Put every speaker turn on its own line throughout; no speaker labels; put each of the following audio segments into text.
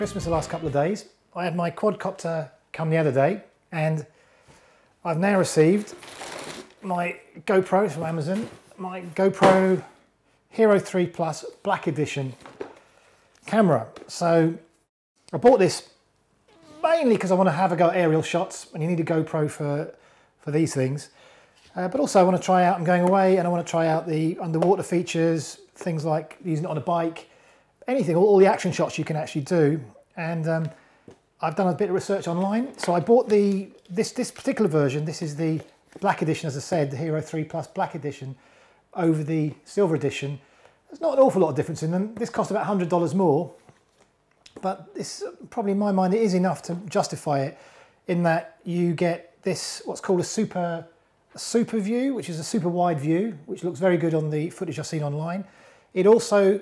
Christmas the last couple of days. I had my quadcopter come the other day, and I've now received my GoPro from Amazon, my GoPro Hero 3 Plus Black Edition camera. So I bought this mainly because I want to have a go at aerial shots, and you need a GoPro for these things. But also I want to try out, I'm going away and I want to try out the underwater features, things like using it on a bike, anything, all the action shots you can actually do. And I've done a bit of research online. So I bought this particular version. This is the Black Edition, as I said, the Hero 3 Plus Black Edition over the Silver Edition. There's not an awful lot of difference in them. This cost about $100 more, but this probably in my mind it is enough to justify it, in that you get this what's called a super view, which is a super wide view, which looks very good on the footage I've seen online. It also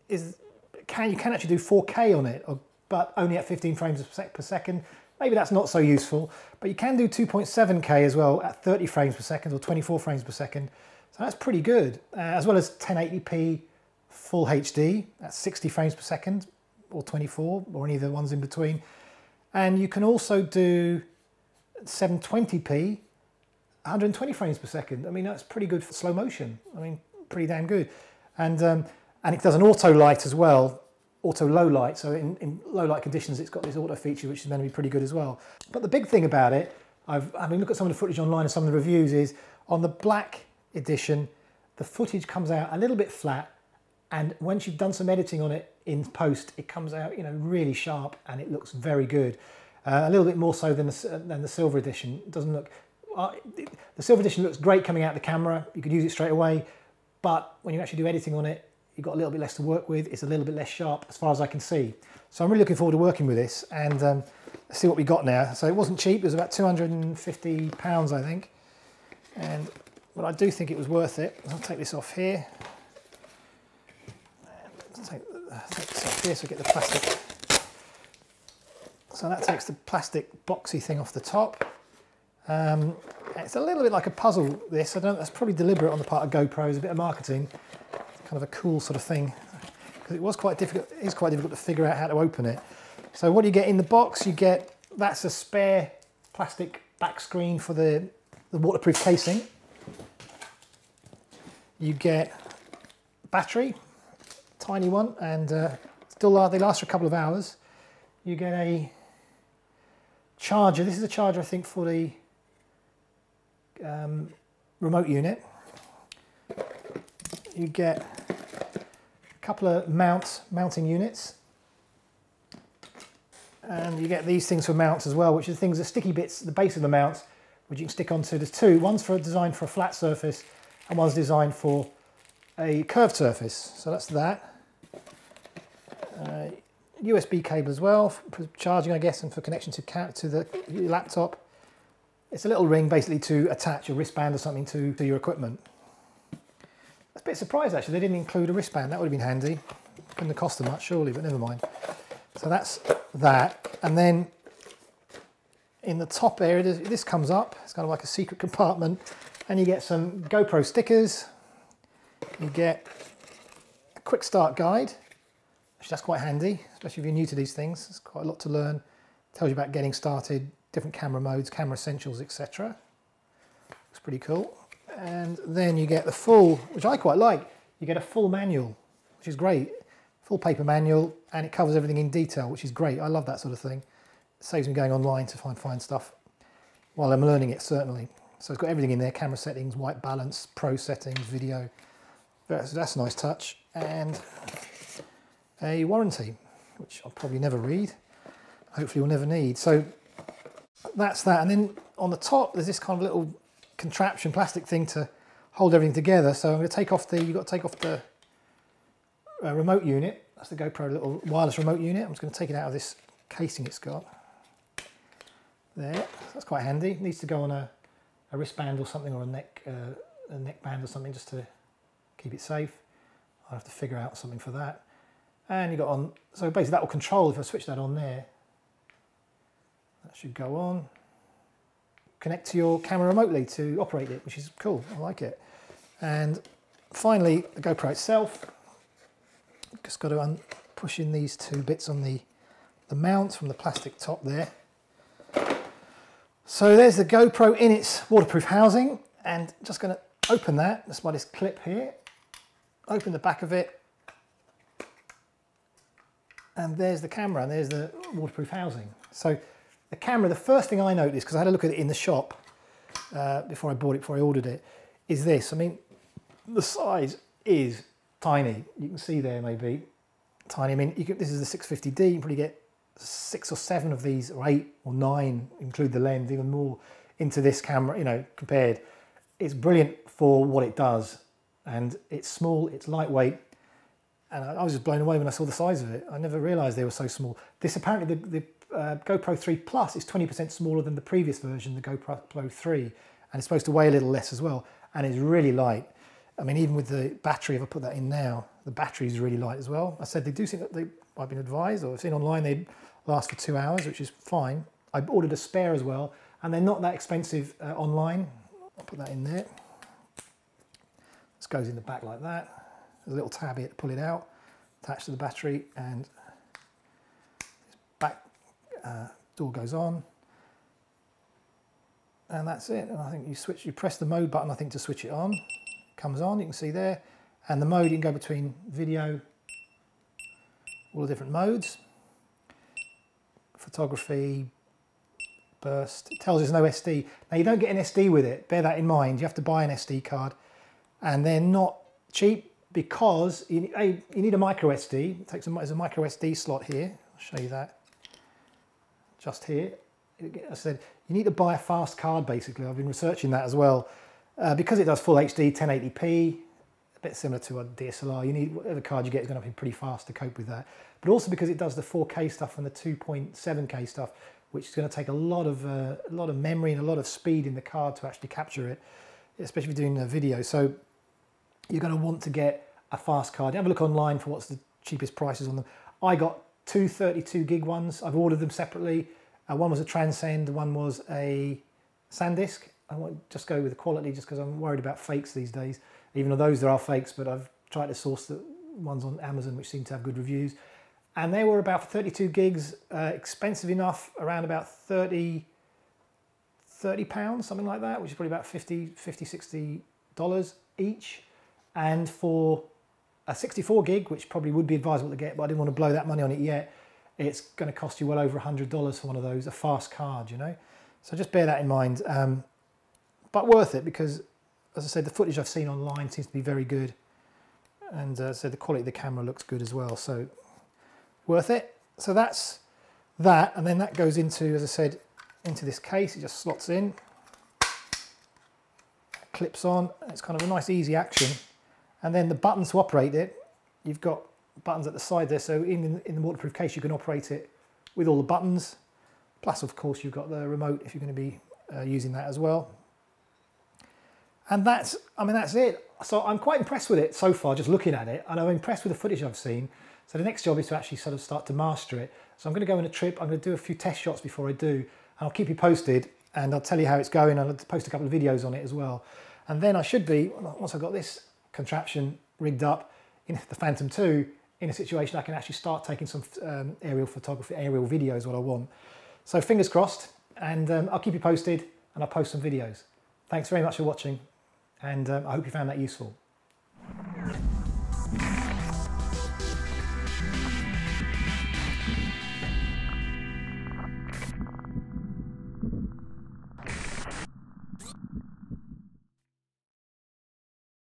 is you can actually do 4K on it, but only at 15 frames per second. Maybe that's not so useful, but you can do 2.7K as well at 30 frames per second or 24 frames per second. So that's pretty good, as well as 1080p full HD at 60 frames per second or 24 or any of the ones in between. And you can also do 720p 120 frames per second. I mean, that's pretty good for slow motion. I mean, pretty damn good. And it does an auto light as well, auto low light. So in low light conditions, it's got this auto feature, which is meant to be pretty good as well. But the big thing about it, having looked at some of the footage online and some of the reviews, is on the Black Edition, the footage comes out a little bit flat. And once you've done some editing on it in post, it comes out, you know, really sharp, and it looks very good. A little bit more so than the Silver Edition. It doesn't look. The Silver Edition looks great coming out of the camera. You could use it straight away, but when you actually do editing on it, you've got a little bit less to work with. It's a little bit less sharp as far as I can see. So I'm really looking forward to working with this, and let's see what we got now. So it wasn't cheap. It was about £250, I think. But I do think it was worth it. I'll take this off here. Take this off here so I get the plastic. So that takes the plastic boxy thing off the top. It's a little bit like a puzzle, this. That's probably deliberate on the part of GoPro, it's a bit of marketing. It's kind of a cool sort of thing, because it is quite difficult to figure out how to open it. So what do you get in the box? You get, that's a spare plastic back screen for the waterproof casing. You get battery, tiny one, and they last for a couple of hours. You get a charger. This is a charger, I think, for the remote unit. You get a couple of mounting units, and you get these things for mounts as well, which are things, the sticky bits at the base of the mounts, which you can stick onto. There's two. One's designed for a flat surface, and one's designed for a curved surface. So that's that. USB cable as well for charging, I guess, and for connection to the laptop. It's a little ring basically to attach a wristband or something to your equipment. I was a bit surprised actually they didn't include a wristband. That would have been handy. Couldn't have cost them much surely, but never mind. So that's that. And then in the top area, this comes up. It's kind of like a secret compartment, and you get some GoPro stickers. You get a quick start guide, which that's quite handy, especially if you're new to these things. There's quite a lot to learn. It tells you about getting started, different camera modes, camera essentials, etc. Looks pretty cool. And then you get the full, which I quite like, you get a full manual, which is great. Full paper manual, and it covers everything in detail, which is great. I love that sort of thing. It saves me going online to find stuff while I'm learning it, certainly. So it's got everything in there: camera settings, white balance, pro settings, video. That's a nice touch. And a warranty, which I'll probably never read. Hopefully we'll never need. So that's that. And then on the top, there's this kind of little contraption, plastic thing to hold everything together. So I'm going to take off you've got to take off the remote unit. That's the GoPro little wireless remote unit. I'm just going to take it out of this casing it's got. There, that's quite handy. It needs to go on a wristband or something, or a neck band or something, just to keep it safe. I'll have to figure out something for that. And you got on, so basically that will control, if I switch that on there, that should go on. Connect to your camera remotely to operate it, which is cool, I like it. And finally, the GoPro itself. Just got to push in these two bits on the the mount from the plastic top there. So there's the GoPro in its waterproof housing, and just going to open that. That's by this clip here. Open the back of it, and there's the camera, and there's the waterproof housing. So the camera, the first thing I noticed, because I had a look at it in the shop before I bought it, before I ordered it, is this. I mean, the size is tiny. You can see there maybe, tiny. I mean, this is the 650D, you can probably get 6 or 7 of these, or 8 or 9, include the lens, even more into this camera, you know, compared. It's brilliant for what it does, and it's small, it's lightweight, and I was just blown away when I saw the size of it. I never realized they were so small. This apparently, the GoPro 3 Plus is 20% smaller than the previous version, the GoPro 3, and it's supposed to weigh a little less as well, and it's really light. I mean, even with the battery, if I put that in now, the battery is really light as well. I said they do seem that I've been advised, or I've seen online, they last for 2 hours, which is fine. I ordered a spare as well, and they're not that expensive online. I'll put that in there. This goes in the back like that. There's a little tab here to pull it out, attached to the battery, and this back door goes on. And that's it. And I think you press the mode button, I think, to switch it on. Comes on, you can see there. And the mode, you can go between video, all the different modes. Photography, burst. It tells us no SD. Now, you don't get an SD with it. Bear that in mind. You have to buy an SD card. And they're not cheap because you need a micro SD. There's a micro SD slot here. I'll show you that. Just here. I said, you need to buy a fast card, basically. I've been researching that as well. Because it does full HD, 1080p, a bit similar to a DSLR, you need whatever card you get is going to be pretty fast to cope with that. But also because it does the 4K stuff and the 2.7K stuff, which is going to take a lot of memory and a lot of speed in the card to actually capture it, especially if you're doing a video. So you're going to want to get a fast card. Have a look online for what's the cheapest prices on them. I got 2 32 gig ones. I've ordered them separately. One was a Transcend, one was a SanDisk. I won't just go with the quality just because I'm worried about fakes these days. Even though those there are fakes, but I've tried to source the ones on Amazon which seem to have good reviews. And they were about 32 gigs, expensive enough, around about 30 pounds, something like that, which is probably about $60 each. And for a 64 gig, which probably would be advisable to get, but I didn't want to blow that money on it yet, it's going to cost you well over $100 for one of those, a fast card, you know. So just bear that in mind. But worth it because, as I said, the footage I've seen online seems to be very good. And so the quality of the camera looks good as well. So worth it. So that's that. And then that goes into, as I said, into this case. It just slots in, clips on. It's kind of a nice, easy action. And then the buttons to operate it, you've got buttons at the side there. So in the waterproof case, you can operate it with all the buttons. Plus, of course, you've got the remote if you're going to be using that as well. And that's it. So I'm quite impressed with it so far, just looking at it, and I'm impressed with the footage I've seen. So the next job is to actually sort of start to master it. So I'm going to go on a trip. I'm going to do a few test shots before I do, and I'll keep you posted, and I'll tell you how it's going. I'll post a couple of videos on it as well. And then I should be, once I've got this contraption rigged up in the Phantom 2, in a situation I can actually start taking some aerial photography, aerial videos, what I want. So fingers crossed, and I'll keep you posted, and I'll post some videos. Thanks very much for watching, and I hope you found that useful.